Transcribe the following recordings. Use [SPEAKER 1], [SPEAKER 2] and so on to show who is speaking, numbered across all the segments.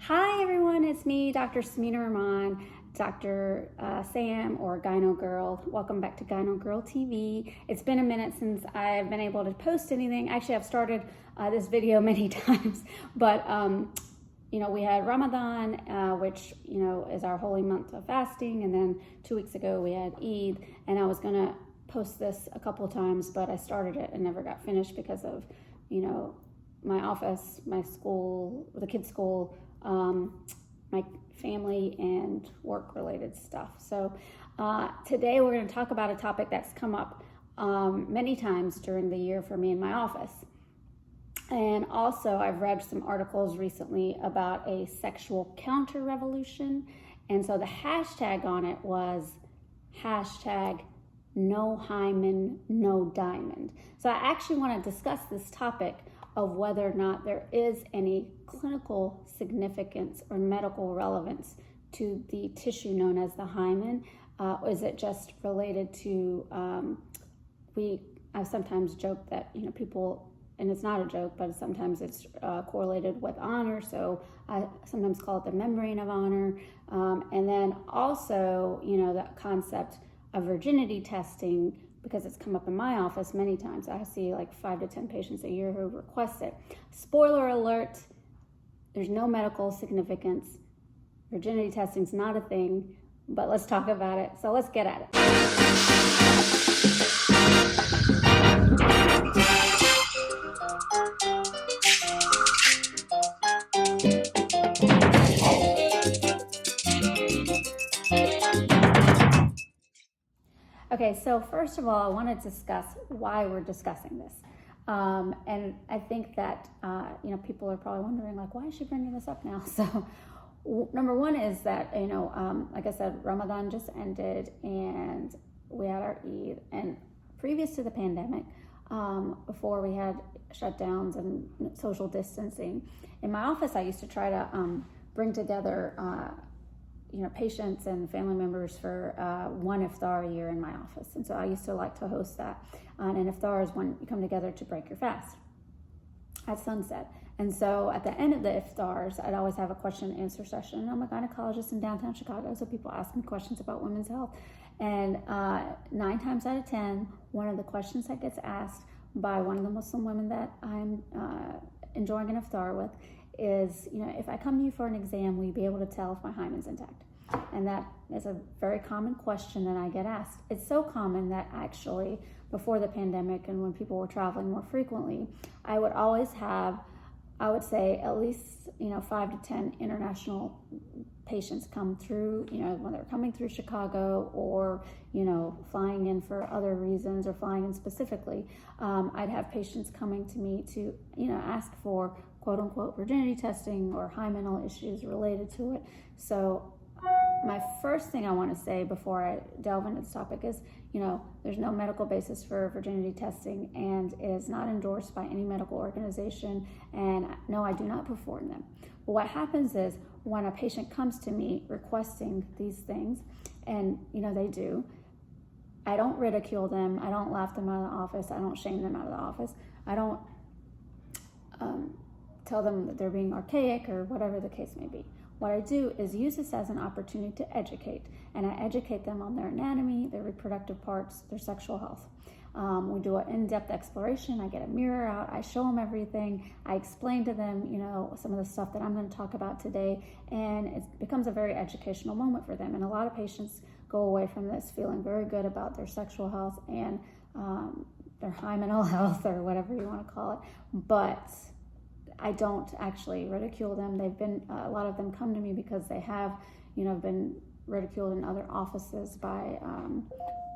[SPEAKER 1] Hi everyone, it's me, Dr. Samina Rahman, Dr. Sam, or GynoGirl. Welcome back to GynoGirl TV. It's been a minute since I've been able to post anything. Actually, I've started this video many times, but we had Ramadan, which is our holy month of fasting, and then 2 weeks ago we had Eid, and I was gonna post this a couple of times, but I started it and never got finished because of my office, my school, the kids' school, my family, and work-related stuff. So today we're going to talk about a topic that's come up many times during the year for me in my office. And also I've read some articles recently about a sexual counter-revolution. And so the hashtag on it was hashtag no hymen, no diamond. So I actually want to discuss this topic of whether or not there is any clinical significance or medical relevance to the tissue known as the hymen. Is it just related to, I've sometimes joked that, people, and it's not a joke, but sometimes it's correlated with honor. So I sometimes call it the membrane of honor. And then also, that concept of virginity testing, because it's come up in my office many times. I see like 5 to 10 patients a year who request it. Spoiler alert, there's no medical significance. Virginity testing's not a thing, but let's talk about it. So let's get at it. Okay, so first of all, I want to discuss why we're discussing this. And I think that, people are probably wondering, like, why is she bringing this up now? So number one is that, like I said, Ramadan just ended and we had our Eid. And previous to the pandemic, before we had shutdowns and social distancing, in my office, I used to try to bring together patients and family members for one iftar a year in my office. And so I used to like to host that. And an iftar is when you come together to break your fast at sunset. And so at the end of the iftars, I'd always have a question and answer session. And I'm a gynecologist in downtown Chicago, so people ask me questions about women's health. And 9 times out of 10, one of the questions that gets asked by one of the Muslim women that I'm enjoying an iftar with is, if I come to you for an exam, will you be able to tell if my hymen's intact? And that is a very common question that I get asked. It's so common that actually before the pandemic and when people were traveling more frequently, I would always have, I would say at least, 5 to 10 international patients come through, when they're coming through Chicago or, flying in for other reasons or flying in specifically. I'd have patients coming to me to, ask for quote unquote virginity testing or hymenal issues related to it. So my first thing I want to say before I delve into this topic is, there's no medical basis for virginity testing and it is not endorsed by any medical organization. And no, I do not perform them. But what happens is when a patient comes to me requesting these things, and they do, I don't ridicule them. I don't laugh them out of the office. I don't shame them out of the office. I don't tell them that they're being archaic or whatever the case may be. What I do is use this as an opportunity to educate, and I educate them on their anatomy, their reproductive parts, their sexual health. We do an in-depth exploration. I get a mirror out. I show them everything. I explain to them, some of the stuff that I'm going to talk about today, and it becomes a very educational moment for them. And a lot of patients go away from this feeling very good about their sexual health and their hymenal health or whatever you want to call it. But I don't actually ridicule them. They've been, a lot of them come to me because they have, been ridiculed in other offices by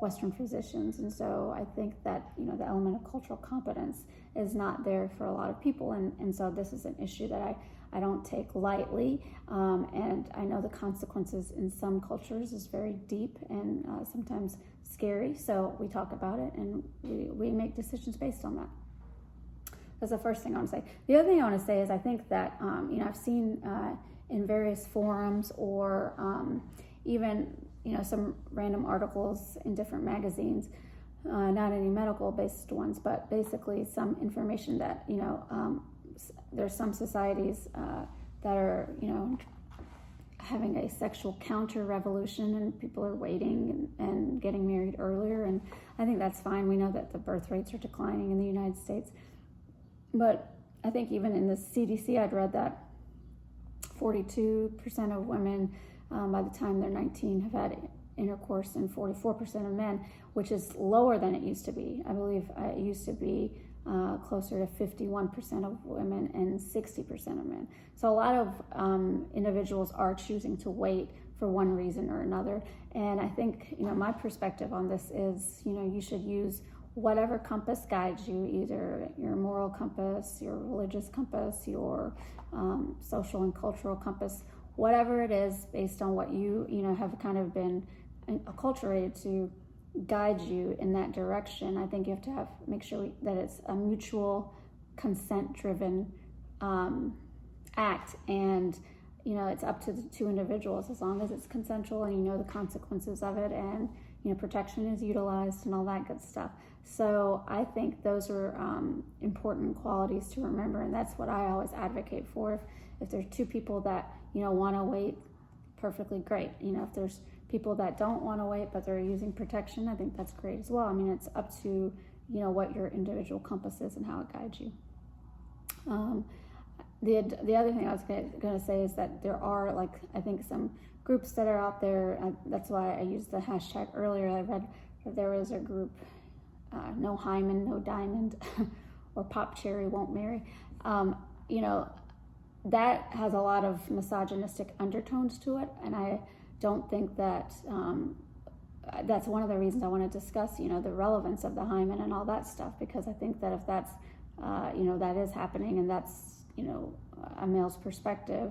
[SPEAKER 1] Western physicians. And so I think that, the element of cultural competence is not there for a lot of people. And so this is an issue that I don't take lightly. And I know the consequences in some cultures is very deep and sometimes scary. So we talk about it and we make decisions based on that. That's the first thing I want to say. The other thing I want to say is I think that, I've seen in various forums or even, some random articles in different magazines, not any medical based ones, but basically some information that, there's some societies that are, having a sexual counter revolution, and people are waiting and getting married earlier, and I think that's fine. We know that the birth rates are declining in the United States, but I think even in the CDC, I'd read that 42% of women by the time they're 19 have had intercourse, and 44% of men, which is lower than it used to be. I believe it used to be closer to 51% of women and 60% of men. So a lot of individuals are choosing to wait for one reason or another. And I think, my perspective on this is, you should use whatever compass guides you, either your moral compass, your religious compass, your social and cultural compass, whatever it is, based on what you have kind of been acculturated to guide you in that direction. I think you have to make sure that it's a mutual consent-driven act, and it's up to the two individuals, as long as it's consensual and the consequences of it, and protection is utilized and all that good stuff. So I think those are important qualities to remember, and that's what I always advocate for. If there's two people that want to wait, perfectly great. If there's people that don't want to wait but they're using protection, I think that's great as well. I mean, it's up to what your individual compass is and how it guides you. The other thing I was going to say is that there are, I think, some groups that are out there. That's why I used the hashtag earlier. I read that there was a group, no Hymen, no diamond, or pop cherry won't marry. That has a lot of misogynistic undertones to it, and I don't think that that's one of the reasons I want to discuss, the relevance of the hymen and all that stuff, because I think that if that's, that is happening, and that's, a male's perspective,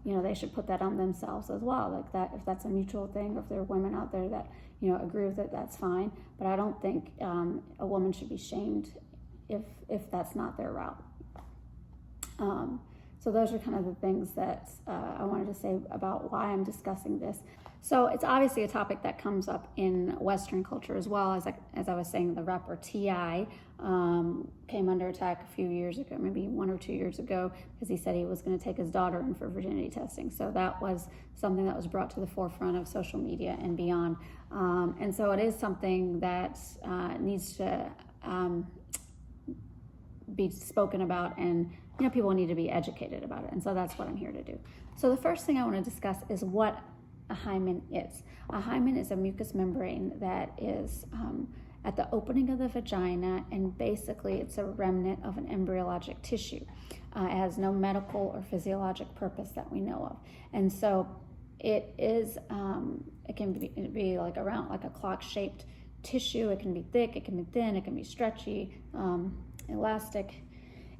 [SPEAKER 1] they should put that on themselves as well. Like that, if that's a mutual thing, or if there are women out there that, agree with it, that's fine. But I don't think a woman should be shamed if that's not their route. So those are kind of the things that I wanted to say about why I'm discussing this. So it's obviously a topic that comes up in Western culture as well. As I was saying, the rapper T.I. Came under attack a few years ago, maybe 1 or 2 years ago, because he said he was going to take his daughter in for virginity testing. So that was something that was brought to the forefront of social media and beyond. And so it is something that needs to be spoken about, and people need to be educated about it. And so that's what I'm here to do. So the first thing I want to discuss is what a hymen is. A hymen is a mucous membrane that is at the opening of the vagina, and basically it's a remnant of an embryologic tissue. It has no medical or physiologic purpose that we know of. And so it is, it can be like around like a clock-shaped tissue. It can be thick, it can be thin, it can be stretchy, elastic.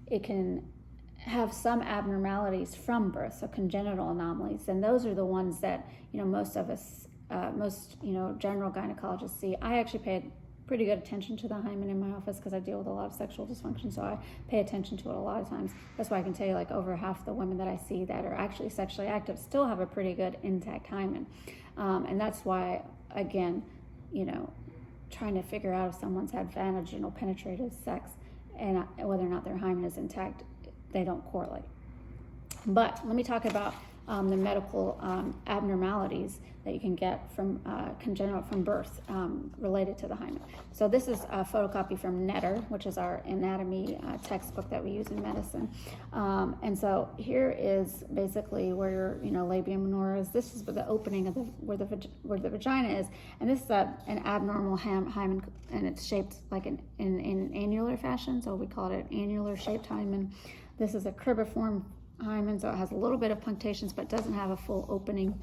[SPEAKER 1] It can have some abnormalities from birth, so congenital anomalies, and those are the ones that most of us, general gynecologists see. I actually pay pretty good attention to the hymen in my office because I deal with a lot of sexual dysfunction, so I pay attention to it a lot of times. That's why I can tell you, over half the women that I see that are actually sexually active still have a pretty good intact hymen, and that's why, again, trying to figure out if someone's had vaginal penetrative sex and whether or not their hymen is intact, they don't correlate. But let me talk about the medical abnormalities that you can get from from birth related to the hymen. So this is a photocopy from Netter, which is our anatomy textbook that we use in medicine. And so here is basically where your labia minora is. This is the opening of where the vagina is, and this is an abnormal hymen, and it's shaped like in annular fashion. So we call it an annular shaped hymen. This is a cribriform hymen, so it has a little bit of punctations but doesn't have a full opening.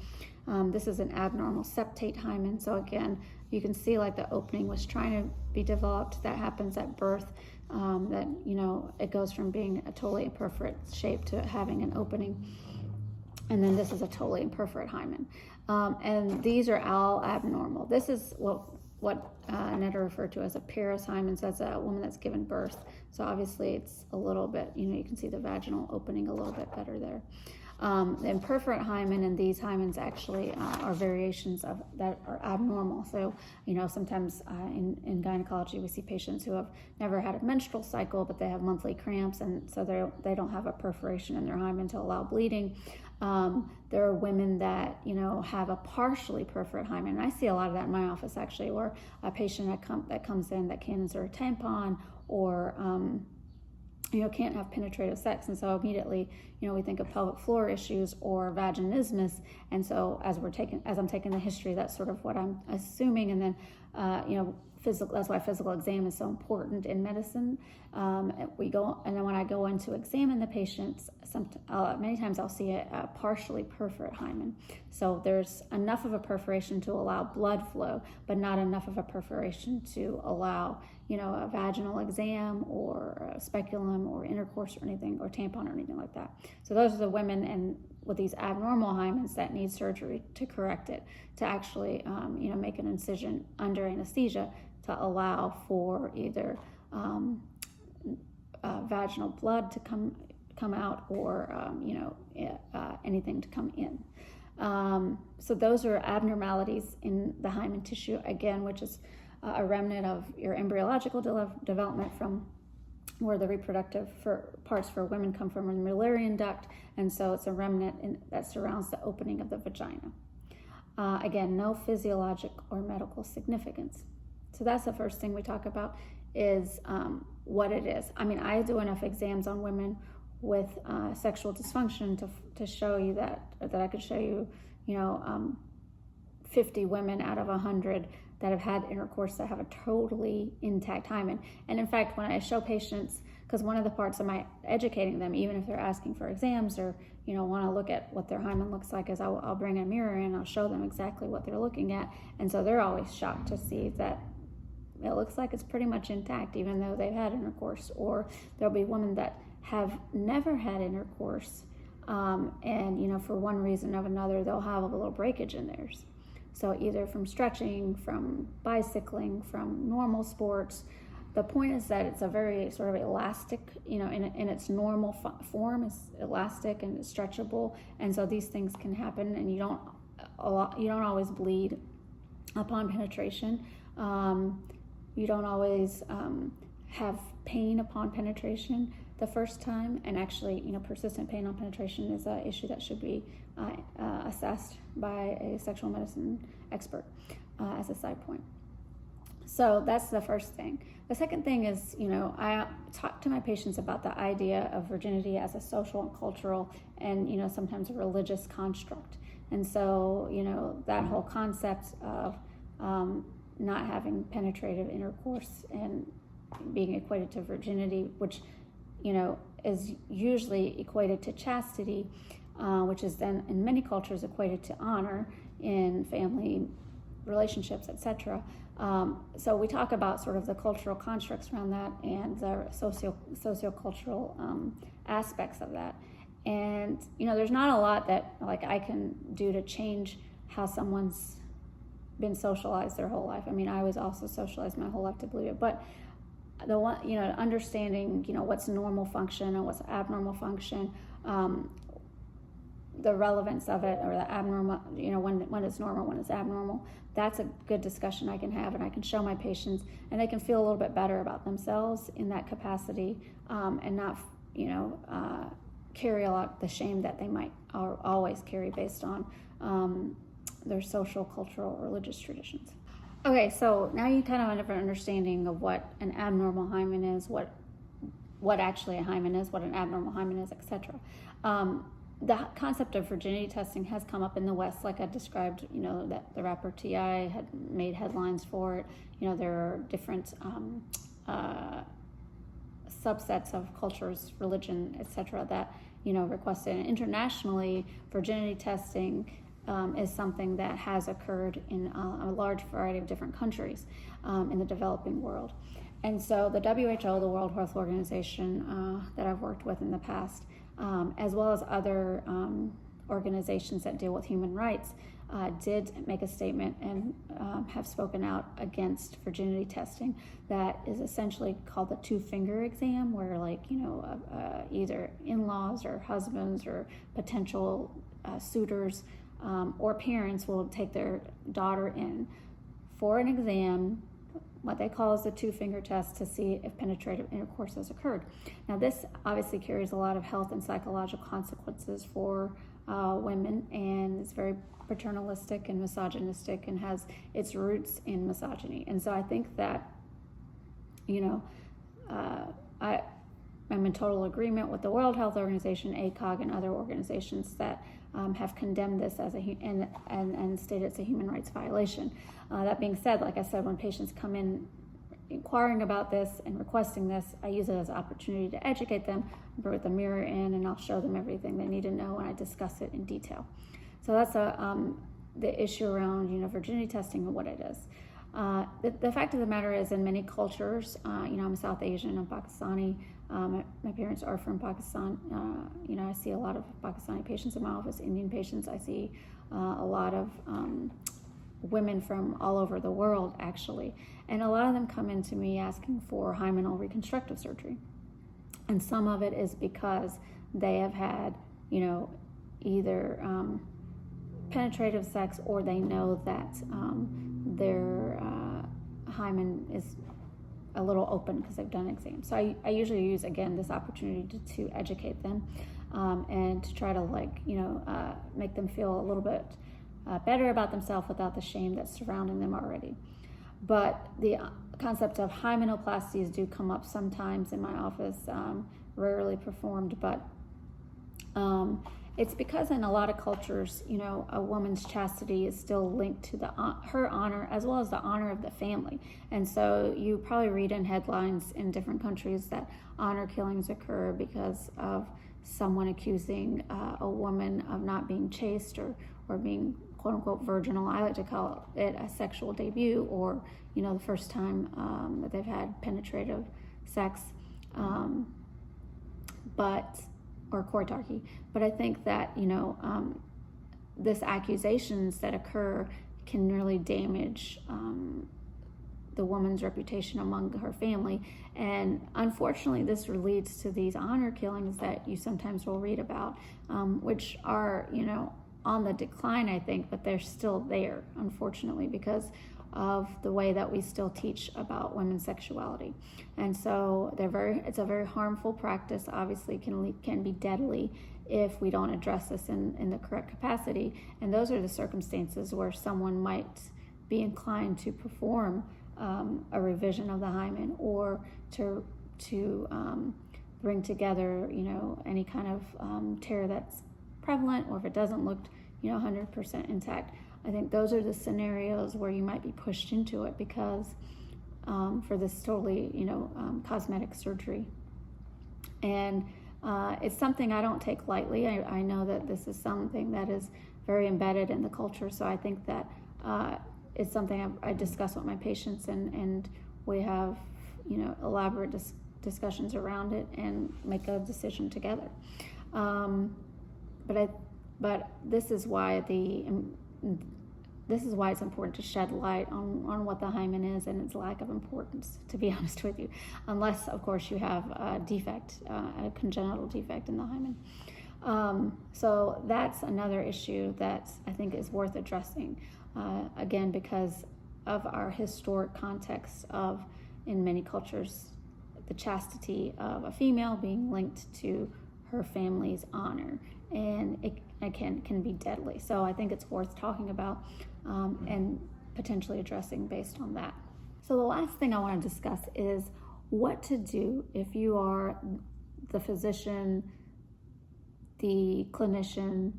[SPEAKER 1] This is an abnormal septate hymen, so again, you can see the opening was trying to be developed. That happens at birth, that it goes from being a totally imperforate shape to having an opening. And then this is a totally imperforate hymen, and these are all abnormal. This is what Netter referred to as a pareshymen, so that's a woman that's given birth. So obviously it's a little bit, you can see the vaginal opening a little bit better there. The imperforate hymen, and these hymens actually are variations of that are abnormal. So, sometimes in gynecology we see patients who have never had a menstrual cycle, but they have monthly cramps, and so they don't have a perforation in their hymen to allow bleeding. There are women that, have a partially perforate hymen. And I see a lot of that in my office, actually, where a patient that comes in that can't insert a tampon or, can't have penetrative sex. And so immediately, we think of pelvic floor issues or vaginismus. And so as I'm taking the history, that's sort of what I'm assuming. And then, that's why physical exam is so important in medicine. And then when I go in to examine the patients, many times I'll see a partially perforate hymen. So there's enough of a perforation to allow blood flow, but not enough of a perforation to allow, a vaginal exam or a speculum or intercourse or anything, or tampon or anything like that. So those are the women and with these abnormal hymens that need surgery to correct it, to actually, make an incision under anesthesia to allow for either vaginal blood to come out or anything to come in. So those are abnormalities in the hymen tissue, again, which is a remnant of your embryological development from where the reproductive parts for women come from in the Mullerian duct, and so it's a remnant that surrounds the opening of the vagina. Again, no physiologic or medical significance. So that's the first thing we talk about is what it is. I mean, I do enough exams on women with sexual dysfunction to show you that I could show you, 50 women out of 100 that have had intercourse that have a totally intact hymen. And in fact, when I show patients, because one of the parts of my educating them, even if they're asking for exams or want to look at what their hymen looks like, is I'll bring a mirror in, I'll show them exactly what they're looking at, and so they're always shocked to see that it looks like it's pretty much intact, even though they've had intercourse. Or there'll be women that have never had intercourse, and for one reason or another, they'll have a little breakage in theirs. So either from stretching, from bicycling, from normal sports. The point is that it's a very sort of elastic, in its normal form, it's elastic and it's stretchable, and so these things can happen, and you don't always bleed upon penetration. You don't always have pain upon penetration the first time, and actually, persistent pain on penetration is an issue that should be assessed by a sexual medicine expert as a side point. So that's the first thing. The second thing is, I talk to my patients about the idea of virginity as a social and cultural and, sometimes a religious construct. And so, that whole concept of not having penetrative intercourse and being equated to virginity, which, is usually equated to chastity, which is then in many cultures equated to honor in family relationships, etc. So we talk about sort of the cultural constructs around that and the sociocultural aspects of that. And, there's not a lot that I can do to change how someone's been socialized their whole life. I mean, I was also socialized my whole life to believe it, but the one, understanding, what's normal function and what's abnormal function, the relevance of it, or the abnormal, when it's normal, when it's abnormal, that's a good discussion I can have, and I can show my patients, and they can feel a little bit better about themselves in that capacity, and not, carry a lot of the shame that they might always carry based on their social, cultural, or religious traditions. Okay, so now you kind of have an understanding of what an abnormal hymen is, what actually a hymen is, what an abnormal hymen is, etc. The concept of virginity testing has come up in the West, like I described, that the rapper T.I. had made headlines for it. There are different subsets of cultures, religion, etc. that, requested. And internationally, virginity testing is something that has occurred in a large variety of different countries in the developing world. And so the WHO, the World Health Organization, that I've worked with in the past, as well as other organizations that deal with human rights did make a statement and have spoken out against virginity testing that is essentially called the two-finger exam, where either in-laws or husbands or potential suitors or parents will take their daughter in for an exam, what they call is the two-finger test, to see if penetrative intercourse has occurred. Now, this obviously carries a lot of health and psychological consequences for women, and it's very paternalistic and misogynistic and has its roots in misogyny. And so I think that, I'm in total agreement with the World Health Organization, ACOG, and other organizations that have condemned this as and stated it's a human rights violation. That being said, like I said, when patients come in inquiring about this and requesting this, I use it as an opportunity to educate them, bring the mirror in, and I'll show them everything they need to know, and I discuss it in detail. So that's the issue around virginity testing and what it is. The fact of the matter is, in many cultures, I'm South Asian, I'm Pakistani. My parents are from Pakistan. I see a lot of Pakistani patients in my office, Indian patients. I see a lot of women from all over the world, actually. And a lot of them come into me asking for hymenal reconstructive surgery. And some of it is because they have had, either penetrative sex, or they know that their hymen is a little open because they've done exams. So I usually use, again, this opportunity to educate them and to try to make them feel a little bit better about themselves without the shame that's surrounding them already. But the concept of hymenoplasties do come up sometimes in my office, rarely performed, but it's because in a lot of cultures, a woman's chastity is still linked to her honor as well as the honor of the family. And so you probably read in headlines in different countries that honor killings occur because of someone accusing a woman of not being chaste or being quote unquote virginal. I like to call it a sexual debut, or the first time that they've had penetrative sex, or coitarche. But I think that this accusations that occur can really damage the woman's reputation among her family, and unfortunately this leads to these honor killings that you sometimes will read about, which are on the decline, I think, but they're still there, unfortunately, because of the way that we still teach about women's sexuality. And so it's a very harmful practice, obviously can be deadly if we don't address this in the correct capacity. And those are the circumstances where someone might be inclined to perform a revision of the hymen, or to bring together any kind of tear that's prevalent, or if it doesn't look 100% intact. I think those are the scenarios where you might be pushed into it because for this totally cosmetic surgery. And it's something I don't take lightly. I know that this is something that is very embedded in the culture, so I think that it's something I discuss with my patients, and we have elaborate discussions around it and make a decision together. But this is why it's important to shed light on what the hymen is and its lack of importance, to be honest with you, unless of course you have a defect, a congenital defect in the hymen. So that's another issue that I think is worth addressing, again, because of our historic context of, in many cultures, the chastity of a female being linked to her family's honor, and it can be deadly. So I think it's worth talking about and potentially addressing based on that. So the last thing I want to discuss is what to do if you are the physician, the clinician,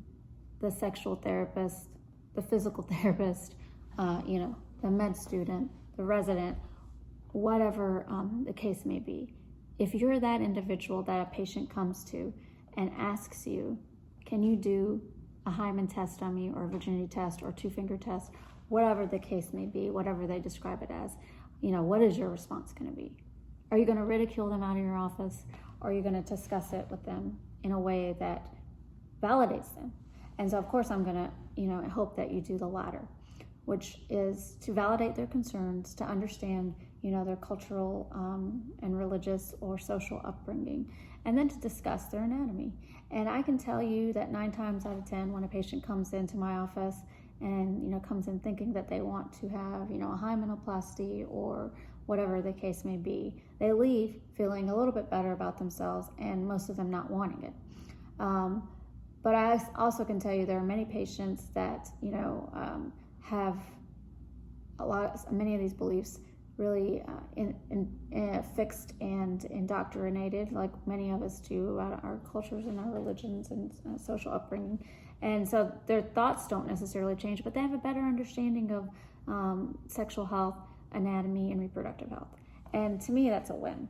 [SPEAKER 1] the sexual therapist, the physical therapist, the med student, the resident, whatever the case may be. If you're that individual that a patient comes to and asks you, can you do a hymen test on me, or a virginity test, or two-finger test, whatever the case may be, whatever they describe it as, what is your response going to be? Are you going to ridicule them out of your office? Or are you going to discuss it with them in a way that validates them? And so of course I'm gonna, I hope that you do the latter, which is to validate their concerns, to understand, their cultural and religious or social upbringing, and then to discuss their anatomy. And I can tell you that 9 times out of 10, when a patient comes into my office and, comes in thinking that they want to have, a hymenoplasty or whatever the case may be, they leave feeling a little bit better about themselves, and most of them not wanting it. But I also can tell you there are many patients that, have many of these beliefs really fixed and indoctrinated, like many of us do, about our cultures and our religions and social upbringing. And so their thoughts don't necessarily change, but they have a better understanding of sexual health, anatomy, and reproductive health. And to me, that's a win.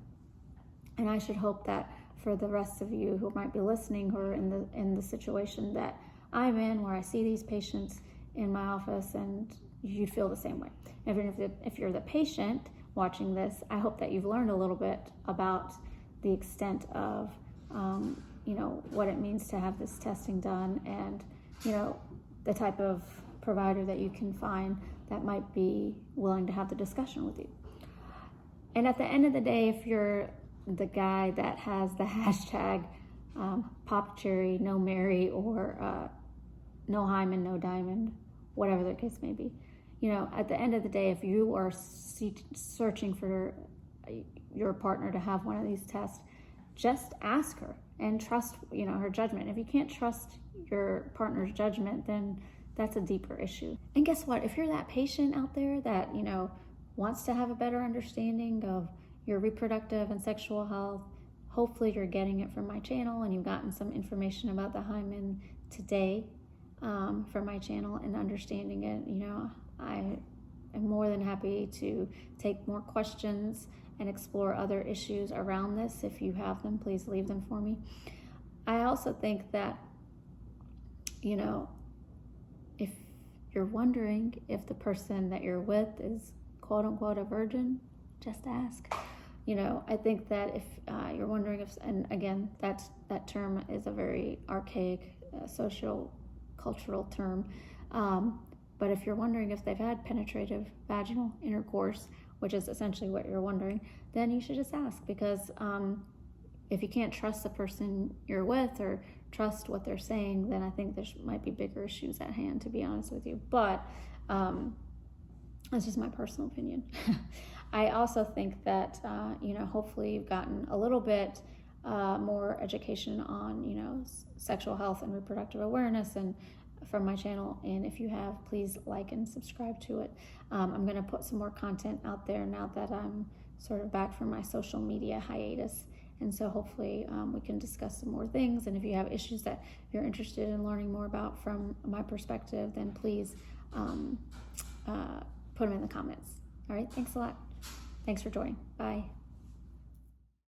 [SPEAKER 1] And I should hope that for the rest of you who might be listening, who are in the situation that I'm in, where I see these patients in my office, and you'd feel the same way. If you're the patient watching this, I hope that you've learned a little bit about the extent of, what it means to have this testing done, and, the type of provider that you can find that might be willing to have the discussion with you. And at the end of the day, if you're the guy that has the hashtag pop cherry, no Mary, or no Hymen, no diamond, whatever the case may be, at the end of the day, if you are searching for your partner to have one of these tests, just ask her and trust, her judgment. If you can't trust your partner's judgment, then that's a deeper issue. And guess what? If you're that patient out there that, wants to have a better understanding of your reproductive and sexual health, hopefully you're getting it from my channel, and you've gotten some information about the hymen today from my channel and understanding it. I am more than happy to take more questions and explore other issues around this. If you have them, please leave them for me. I also think that, if you're wondering if the person that you're with is quote unquote a virgin, just ask. I think that if you're wondering if, and again, that term is a very archaic social cultural term, but if you're wondering if they've had penetrative vaginal intercourse, which is essentially what you're wondering, then you should just ask, because if you can't trust the person you're with or trust what they're saying, then I think there might be bigger issues at hand, to be honest with you. But that's just my personal opinion. I also think that, hopefully you've gotten a little bit more education on, sexual health and reproductive awareness and from my channel. And if you have, please like and subscribe to it. I'm going to put some more content out there now that I'm sort of back from my social media hiatus. And so hopefully we can discuss some more things. And if you have issues that you're interested in learning more about from my perspective, then please put them in the comments. All right, thanks a lot. Thanks for joining. Bye.